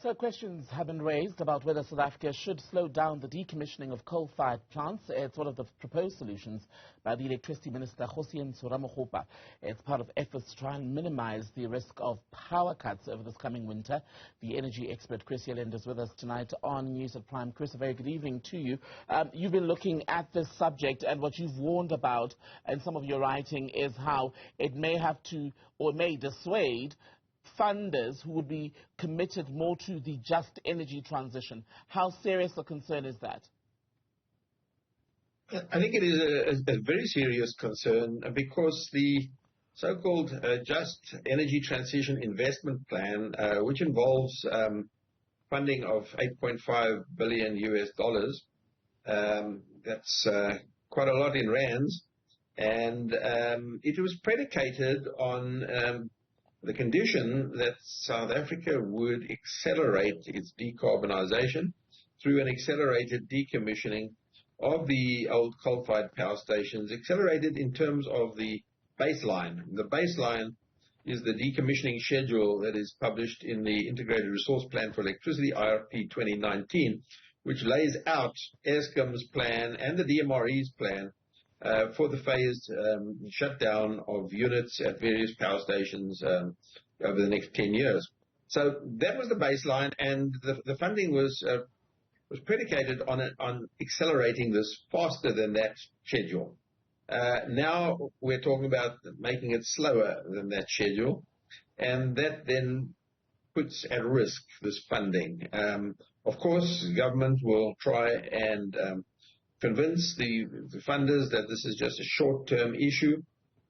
So questions have been raised about whether South Africa should slow down the decommissioning of coal-fired plants. It's one of the proposed solutions by the Electricity Minister, Ramokgopa. It's part of efforts to try and minimize the risk of power cuts over this coming winter. The energy expert, Chris Yelland, is with us tonight on News at Prime. Chris, a very good evening to you. You've been looking at this subject, and what you've warned about in some of your writing is how it may have to, or may dissuade, funders who would be committed more to the just energy transition. How serious a concern is that? I think it is a very serious concern because the so-called Just Energy Transition Investment Plan, which involves funding of $8.5 billion US dollars, that's quite a lot in rands, and it was predicated on the condition that South Africa would accelerate its decarbonisation through an accelerated decommissioning of the old coal-fired power stations, accelerated in terms of the baseline. The baseline is the decommissioning schedule that is published in the Integrated Resource Plan for Electricity, IRP 2019, which lays out Eskom's plan and the DMRE's plan for the phased shutdown of units at various power stations over the next 10 years. So that was the baseline, and the funding was predicated on accelerating this faster than that schedule. Now we're talking about making it slower than that schedule, and that then puts at risk this funding. Of course, government will try and convince the funders that this is just a short-term issue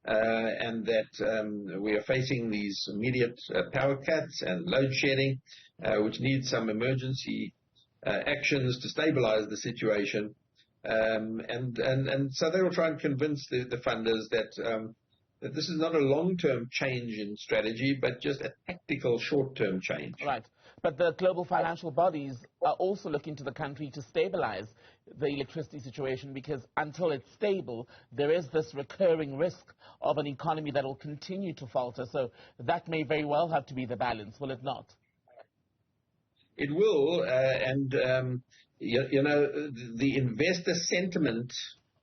and that we are facing these immediate power cuts and load shedding, which need some emergency actions to stabilize the situation. And so they will try and convince the funders that that this is not a long-term change in strategy, but just a tactical short-term change. Right. But the global financial bodies are also looking to the country to stabilize the electricity situation, because until it's stable, there is this recurring risk of an economy that will continue to falter. So that may very well have to be the balance, will it not? It will, and you know, the investor sentiment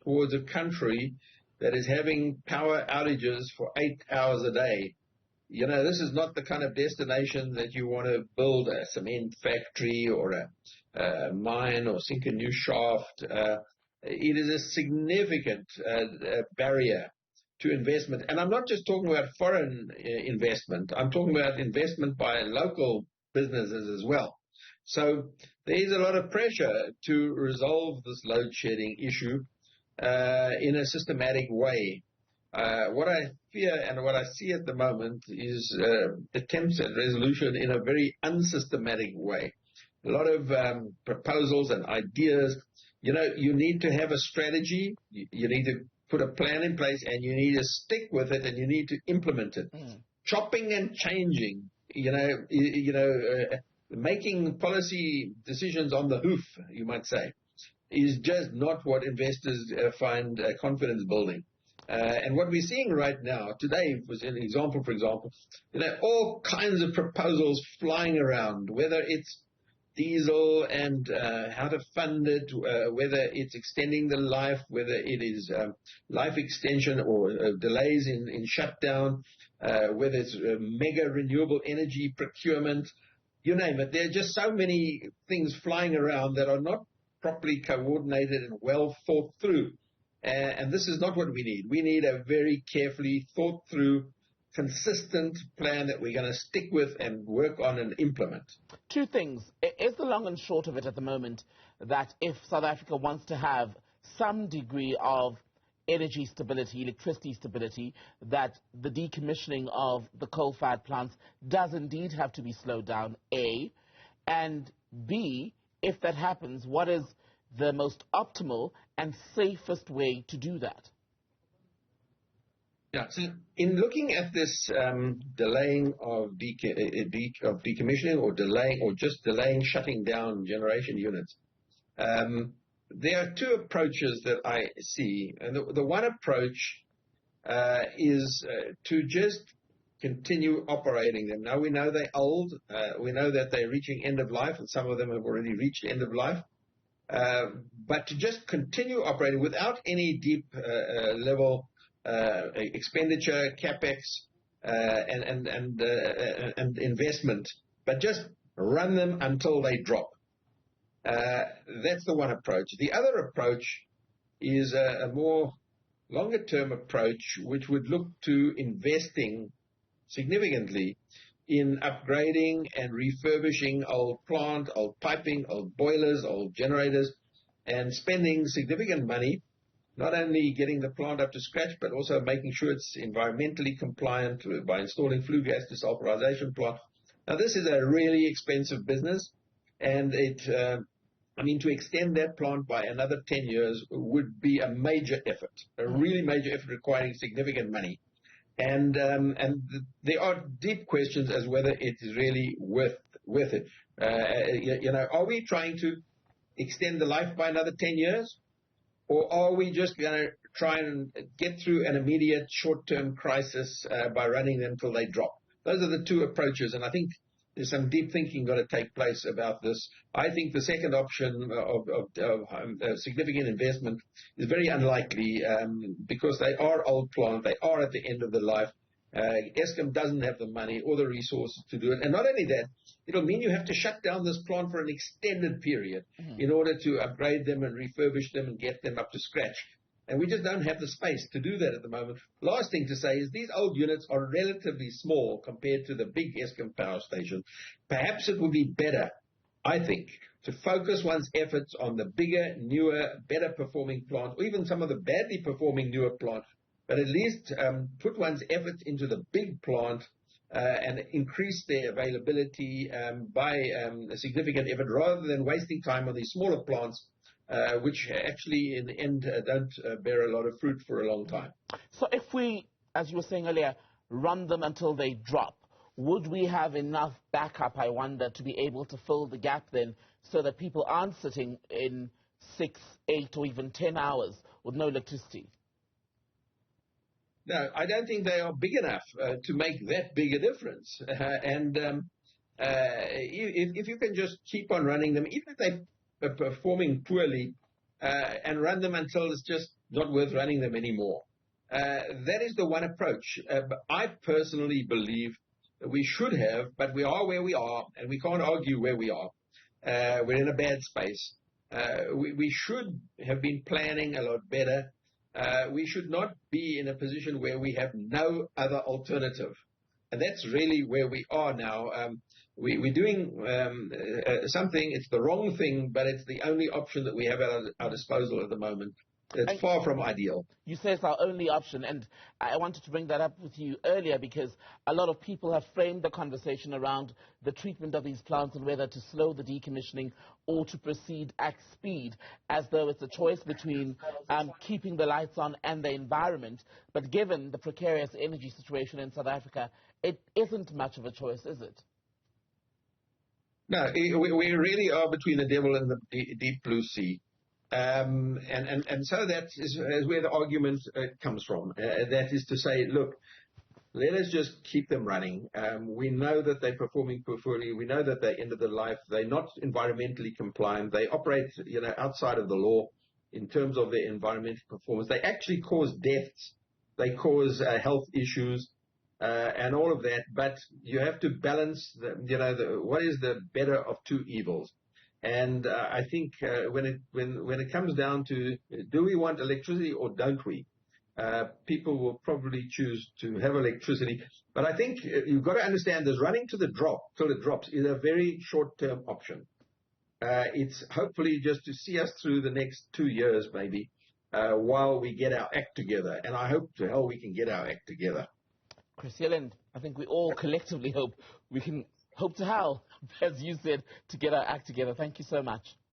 towards a country that is having power outages for 8 hours a day, you know, this is not the kind of destination that you want to build a cement factory or a mine or sink a new shaft. It is a significant barrier to investment. And I'm not just talking about foreign investment. I'm talking about investment by local businesses as well. So there is a lot of pressure to resolve this load shedding issue in a systematic way. What I fear and what I see at the moment is attempts at resolution in a very unsystematic way. A lot of proposals and ideas. You know, you need to have a strategy, you need to put a plan in place, and you need to stick with it, and you need to implement it. Chopping and changing, making policy decisions on the hoof, you might say, is just not what investors find confidence building. And what we're seeing right now, today was an example, for example, you know, all kinds of proposals flying around, whether it's diesel and how to fund it, whether it's extending the life, whether it is life extension or delays in shutdown, whether it's mega renewable energy procurement, you name it. There are just so many things flying around that are not properly coordinated and well thought through. And this is not what we need. We need a very carefully thought through, consistent plan that we're going to stick with and work on and implement. Two things. Is the long and short of it at the moment that if South Africa wants to have some degree of energy stability, electricity stability, that the decommissioning of the coal-fired plants does indeed have to be slowed down, A, and B, if that happens, what is the most optimal and safest way to do that? Yeah, so in looking at this delaying of decommissioning or just delaying shutting down generation units, there are two approaches that I see. And the one approach is to just continue operating them. Now we know they're old. We know that they're reaching end of life, and some of them have already reached end of life. But to just continue operating without any deep level expenditure, capex, and investment, but just run them until they drop. That's the one approach. The other approach is a more longer-term approach, which would look to investing significantly in upgrading and refurbishing old plant, old piping, old boilers, old generators, and spending significant money, not only getting the plant up to scratch, but also making sure it's environmentally compliant by installing flue gas desulfurization plant. Now, this is a really expensive business, and to extend that plant by another 10 years would be a major effort, a really major effort requiring significant money. And there are deep questions as whether it is really worth it. Are we trying to extend the life by another 10 years? Or are we just going to try and get through an immediate short-term crisis by running them till they drop? Those are the two approaches, and I think there's some deep thinking got to take place about this. I think the second option of significant investment is very unlikely because they are old plant, they are at the end of their life. Eskom doesn't have the money or the resources to do it. And not only that, it'll mean you have to shut down this plant for an extended period in order to upgrade them and refurbish them and get them up to scratch. And we just don't have the space to do that at the moment. Last thing to say is these old units are relatively small compared to the big Eskom power station. Perhaps it would be better, I think, to focus one's efforts on the bigger, newer, better performing plant, or even some of the badly performing newer plants, but at least put one's efforts into the big plant and increase their availability by a significant effort, rather than wasting time on these smaller plants, which actually in the end don't bear a lot of fruit for a long time. So if we, as you were saying earlier, run them until they drop, would we have enough backup, I wonder, to be able to fill the gap then, so that people aren't sitting in 6, 8 or even 10 hours with no electricity? No, I don't think they are big enough to make that big a difference. If you can just keep on running them, even if they're performing poorly, and run them until it's just not worth running them anymore, that is the one approach. But I personally believe that we should have, but we are where we are, and we can't argue where we are. We're in a bad space. We should have been planning a lot better. We should not be in a position where we have no other alternative. And that's really where we are now. We're doing something, it's the wrong thing, but it's the only option that we have at our disposal at the moment. It's far from ideal. You say it's our only option, and I wanted to bring that up with you earlier because a lot of people have framed the conversation around the treatment of these plants and whether to slow the decommissioning or to proceed at speed, as though it's a choice between keeping the lights on and the environment. But given the precarious energy situation in South Africa, it isn't much of a choice, is it? No, we really are between the devil and the deep blue sea. And so that is where the argument comes from. That is to say, look, let us just keep them running. We know that they're performing poorly. We know that they're end of their life. They're not environmentally compliant. They operate, outside of the law in terms of their environmental performance. They actually cause deaths. They cause health issues and all of that. But you have to balance, what is the better of two evils. And I think when it comes down to do we want electricity or don't we, people will probably choose to have electricity. But I think you've got to understand this running to the drop till it drops is a very short-term option. It's hopefully just to see us through the next 2 years maybe while we get our act together. And I hope to hell we can get our act together. Chris Yelland, I think we all collectively hope we can hope to hell, as you said, to get our act together. Thank you so much.